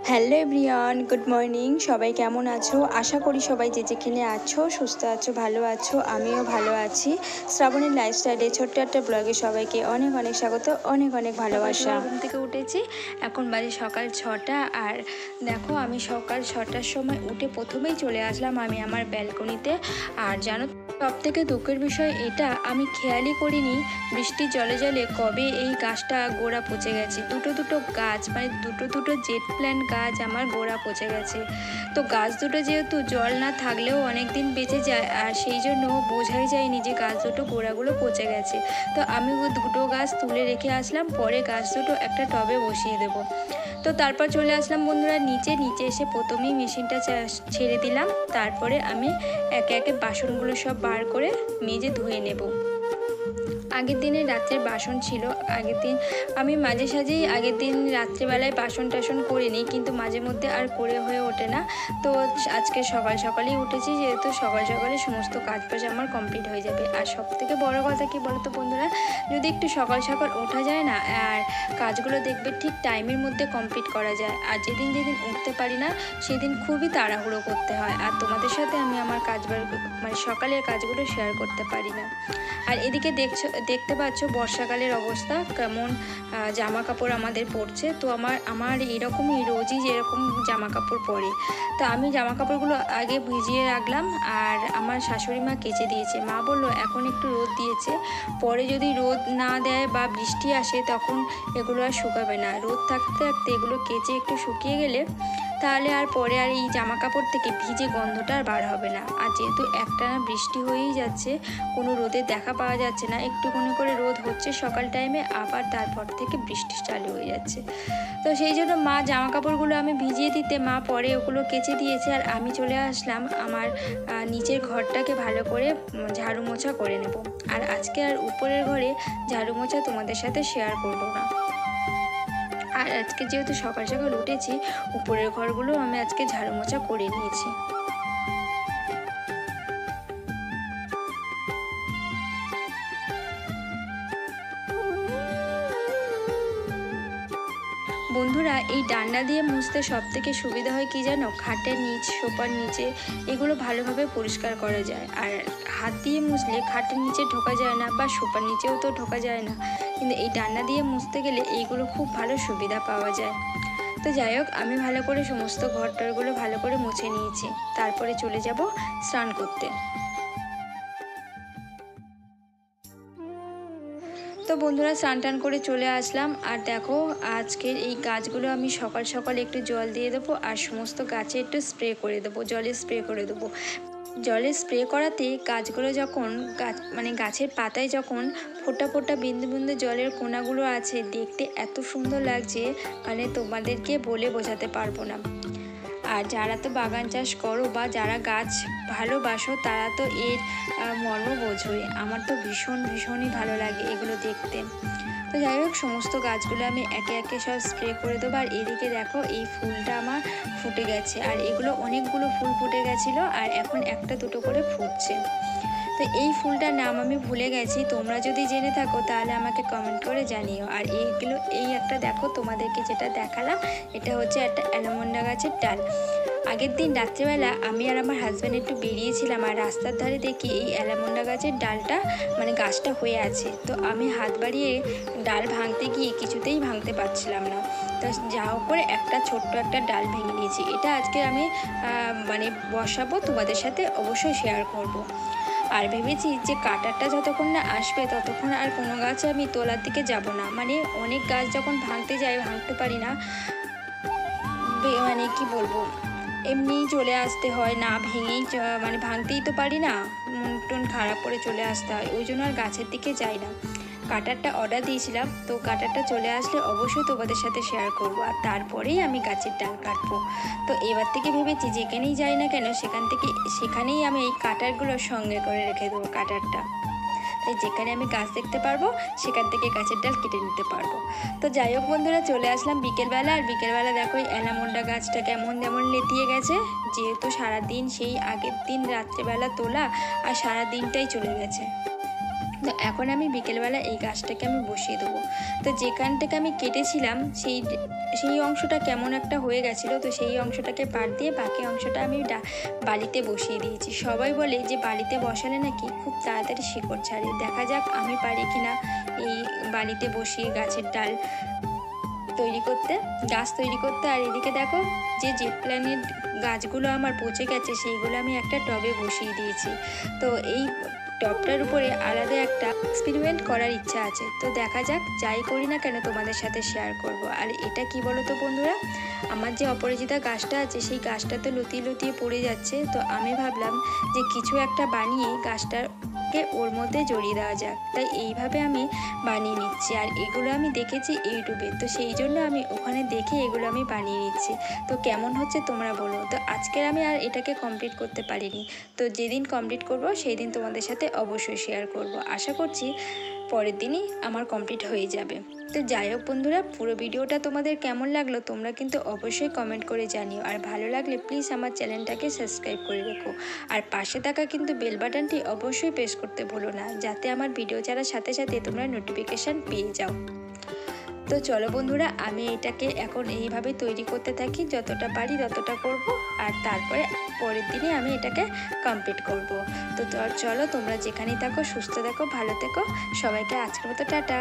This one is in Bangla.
Hello everyone, good morning. সবাই কেমন আছো? আশা করি সবাই যে যেখানে আছো সুস্থ আছো, ভালো আছো। আমিও ভালো আছি। শ্রাবণীর লাইফস্টাইলে ছোট্ট একটা ব্লগে সবাইকে অনেক অনেক স্বাগত, অনেক অনেক ভালোবাসা। ঘুম থেকে উঠেছি, এখন বাজে সকাল 6টা। আর দেখো, আমি সকাল 6টার সময় উঠে প্রথমেই চলে আসলাম আমি আমার ব্যালকনিতে। আর জানো, সব থেকে দুঃখের বিষয় এটা, আমি খেয়ালই করিনি বৃষ্টির জলে জলে কবে এই গাছটা গোড়া পচে গেছে। দুটো গাছ, মানে দুটো জেট প্ল্যান্ট গাছ আমার গোড়া পচে গেছে। তো গাছ দুটো যেহেতু জল না থাকলেও অনেক দিন বেঁচে যায়, আর সেই জন্য বোঝাই যায়নি যে গাছ দুটো গোড়াগুলো পচে গেছে। তো আমি দুটো গাছ তুলে রেখে আসলাম, পরে গাছ দুটো একটা টবে বসিয়ে দেবো। তো তারপর চলে আসলাম বন্ধুরা নিচে এসে প্রথমেই মেশিনটা ছেড়ে দিলাম। তারপরে আমি একে একে বাসনগুলো সব বার করে মেজে ধুয়ে নেব। আগের দিনের রাত্রের বাসন ছিল। আগের দিন আমি মাঝে সাঝেই আগের দিন রাত্রেবেলায় বাসন টাসন করে নিই, কিন্তু মাঝে মধ্যে আর করে হয়ে ওঠে না। তো আজকে সকালেই উঠেছি, যেহেতু সকালে সমস্ত কাজ বাজ আমার কমপ্লিট হয়ে যাবে। আর সব থেকে বড়ো কথা কী বলো তো বন্ধুরা, যদি একটু সকাল ওঠা যায় না, আর কাজগুলো দেখবে ঠিক টাইমের মধ্যে কমপ্লিট করা যায়। আর যেদিন উঠতে পারি না সেদিন খুবই তাড়াহুড়ো করতে হয়, আর তোমাদের সাথে আমি আমার মানে সকালের কাজগুলো শেয়ার করতে পারি না। আর এদিকে দেখতে পাচ্ছ বর্ষাকালের অবস্থা কেমন, জামা কাপড় আমাদের পরছে। তো আমার এরকমই রোজই যেরকম জামা কাপড় পরে, তো আমি জামা কাপড়গুলো আগে ভিজিয়ে রাখলাম, আর আমার শাশুড়ি মা কেচে দিয়েছে। মা বললো এখন একটু রোদ দিয়েছে, পরে যদি রোদ না দেয় বা বৃষ্টি আসে তখন এগুলো আর শুকাবে না। রোদ থাকতে থাকতে এগুলো কেচে একটু শুকিয়ে গেলে তাহলে আর পরে আর এই জামা কাপড় থেকে ভিজে গন্ধটা আর বার হবে না। আর যেহেতু একটানা বৃষ্টি হয়েই যাচ্ছে, কোনো রোদের দেখা পাওয়া যাচ্ছে না, একটুখানি করে রোদ হচ্ছে সকাল টাইমে, আবার তারপর থেকে বৃষ্টি চালু হয়ে যাচ্ছে। তো সেই জন্য মা জামা কাপড়গুলো আমি ভিজিয়ে দিতে মা পরে ওগুলো কেচে দিয়েছে। আর আমি চলে আসলাম আমার নিচের ঘরটাকে ভালো করে ঝাড়ু মোছা করে নেব। আর আজকে আর উপরের ঘরে ঝাড়ু মোছা তোমাদের সাথে শেয়ার করবো না। আর আজকে যেহেতু সকাল উঠেছি, উপরের ঘরগুলো আমি আজকে ঝাড়ু মোছা করে নিয়েছি। বন্ধুরা, এই ডান্ডা দিয়ে মুছতে সব থেকে সুবিধা হয় কি জানো? খাটের নিচ, সোফার নিচে এগুলো ভালোভাবে পরিষ্কার করা যায়। আর হাত দিয়ে মুছলে খাটের নিচে ঢোকা যায় না, বা সোফার নিচেও তো ঢোকা যায় না, কিন্তু এই ডান্ডা দিয়ে মুছতে গেলে এইগুলো খুব ভালো সুবিধা পাওয়া যায়। তো যাই হোক, আমি ভালো করে সমস্ত ঘরটরগুলো ভালো করে মুছে নিয়েছি। তারপরে চলে যাব স্নান করতে। তো বন্ধুরা, স্নান টান করে চলে আসলাম। আর দেখো, আজকের এই গাছগুলো আমি সকাল একটু জল দিয়ে দেবো, আর সমস্ত গাছে একটু স্প্রে করে দেবো, জলে স্প্রে করে দেবো। জলে স্প্রে করাতে গাছগুলো যখন মানে গাছের পাতায় যখন ফোঁটা বিন্দু বিন্দু জলের কোনাগুলো আছে, দেখতে এত সুন্দর লাগছে, মানে তোমাদেরকে বলে বোঝাতে পারবো না। আর যারা তো বাগান চাষ করো বা যারা গাছ ভালোবাসো, তারা তো এর মর্ম বোঝোই। আমার তো ভীষণই ভালো লাগে এগুলো দেখতে। তো যাই হোক, সমস্ত গাছগুলো আমি একে একে সব স্প্রে করে দেবো। আর এদিকে দেখো, এই ফুলটা আমার ফুটে গেছে, আর এগুলো অনেকগুলো ফুল ফুটে গেছিলো, আর এখন একটা দুটো করে ফুটছে। তো এই ফুলটার নাম আমি ভুলে গেছি, তোমরা যদি জেনে থাকো তাহলে আমাকে কমেন্ট করে জানিও। আর এই একটা দেখো, তোমাদেরকে যেটা দেখালাম, এটা হচ্ছে একটা অ্যালামন্ডা গাছের ডাল। আগের দিন রাত্রেবেলা আমি আর আমার হাজব্যান্ড একটু বেরিয়েছিলাম, আর রাস্তার ধারে দেখি এই অ্যালামন্ডা গাছের ডালটা, মানে গাছটা হয়ে আছে। তো আমি হাত বাড়িয়ে ডাল ভাঙতে গিয়ে কিছুতেই ভাঙতে পারছিলাম না। তো যা হোক করে ছোট্ট একটা ডাল ভেঙে নিয়েছি। এটা আজকে আমি মানে বসাবো, তোমাদের সাথে অবশ্যই শেয়ার করব। আর ভেবেছি যে কাটারটা যতক্ষণ না আসবে ততক্ষণ আর কোনো গাছ আমি তোলার দিকে যাব না। মানে অনেক গাছ যখন ভাঙতে পারি না, মানে কি বলবো, এমনি চলে আসতে হয়, না ভেঙেই মানে ভাঙতেই তো পারি না, মন টন খারাপ করে চলে আসতে হয়, ওই জন্য আর গাছের দিকে যাই না। কাটারটা অর্ডার দিয়েছিলাম, তো কাটারটা চলে আসলে অবশ্যই তোমাদের সাথে শেয়ার করবো, আর তারপরেই আমি গাছের ডাল কাটবো। তো এবার থেকে ভেবেছি যেখানেই যাই না কেন সেখানেই আমি এই কাটারগুলো সঙ্গে করে রেখে দেবো। কাটারটা তাই যেখানে আমি গাছ দেখতে পারবো সেখান থেকে গাছের ডাল কেটে নিতে পারবো। তো যাই হোক বন্ধুরা, চলে আসলাম বিকেলবেলা। আর বিকেলবেলা দেখো, এই অ্যালামন্ডা গাছটা কেমন লেতিয়ে গেছে, যেহেতু সারাদিন সেই আগের দিন রাত্রেবেলা তোলা, আর সারা দিনটাই চলে গেছে। তো এখন আমি বিকেলবেলা এই গাছটাকে আমি বসিয়ে দেবো। তো যেখান থেকে আমি কেটেছিলাম সেই অংশটা কেমন একটা হয়ে গেছিলো, তো সেই অংশটাকে পাড় দিয়ে বাকি অংশটা আমি বালিতে বসিয়ে দিয়েছি। সবাই বলে যে বালিতে বসালে নাকি খুব তাড়াতাড়ি শিকড় ছাড়ে, দেখা যাক আমি পারি কিনা এই বালিতে বসিয়ে গাছের ডাল তৈরি করতে, গাছ তৈরি করতে। আর এদিকে দেখো যে জেট প্ল্যানের গাছগুলো আমার পচে গেছে সেইগুলো আমি একটা টবে বসিয়ে দিয়েছি। তো এই টবটার উপরে আলাদা একটা এক্সপেরিমেন্ট করার ইচ্ছা আছে, তো দেখা যাক, যাই করি না কেন তোমাদের সাথে শেয়ার করব। আর এটা কি বলো তো বন্ধুরা, আমার যে অপরাজিতা গাছটা আছে সেই গাছটা তো লতিয়ে লতিয়ে পড়ে যাচ্ছে, তো আমি ভাবলাম যে কিছু একটা বানিয়ে গাছটাকে ওর মধ্যে জড়িয়ে দেওয়া যাক। তাই এইভাবে আমি বানিয়ে নিচ্ছি। আর এগুলো আমি দেখেছি ইউটিউবে, তো সেই জন্য আমি ওখানে দেখে এগুলো আমি বানিয়ে নিচ্ছি। তো কেমন হচ্ছে তোমরা বলো। তো আজকের আমি আর এটাকে কমপ্লিট করতে পারিনি, তো যেদিন কমপ্লিট করব সেই দিন তোমাদের সাথে অবশ্যই শেয়ার করব। আশা করছি পরের দিনই আমার কমপ্লিট হয়ে যাবে। তো যাই হোক বন্ধুরা, পুরো ভিডিওটা তোমাদের কেমন লাগলো তোমরা কিন্তু অবশ্যই কমেন্ট করে জানিও। আর ভালো লাগলে প্লিজ আমার চ্যানেলটাকে সাবস্ক্রাইব করে রেখো। আর পাশে থাকা কিন্তু বেল বাটনটি অবশ্যই প্রেস করতে ভুলো না, যাতে আমার ভিডিও ছাড়ার সাথে সাথে তোমরা নোটিফিকেশান পেয়ে যাও। তো চলো বন্ধুরা, আমি এটাকে এখন এইভাবে তৈরি করতে থাকি, যতটা পারি ততটা করব, আর তারপরে পরের দিনে আমি এটাকে কমপ্লিট করব। তো চলো তোমরা যেখানেই থাকো সুস্থ থাকো, ভালো থেকো, সবাইকে আজকের মতো টাটা।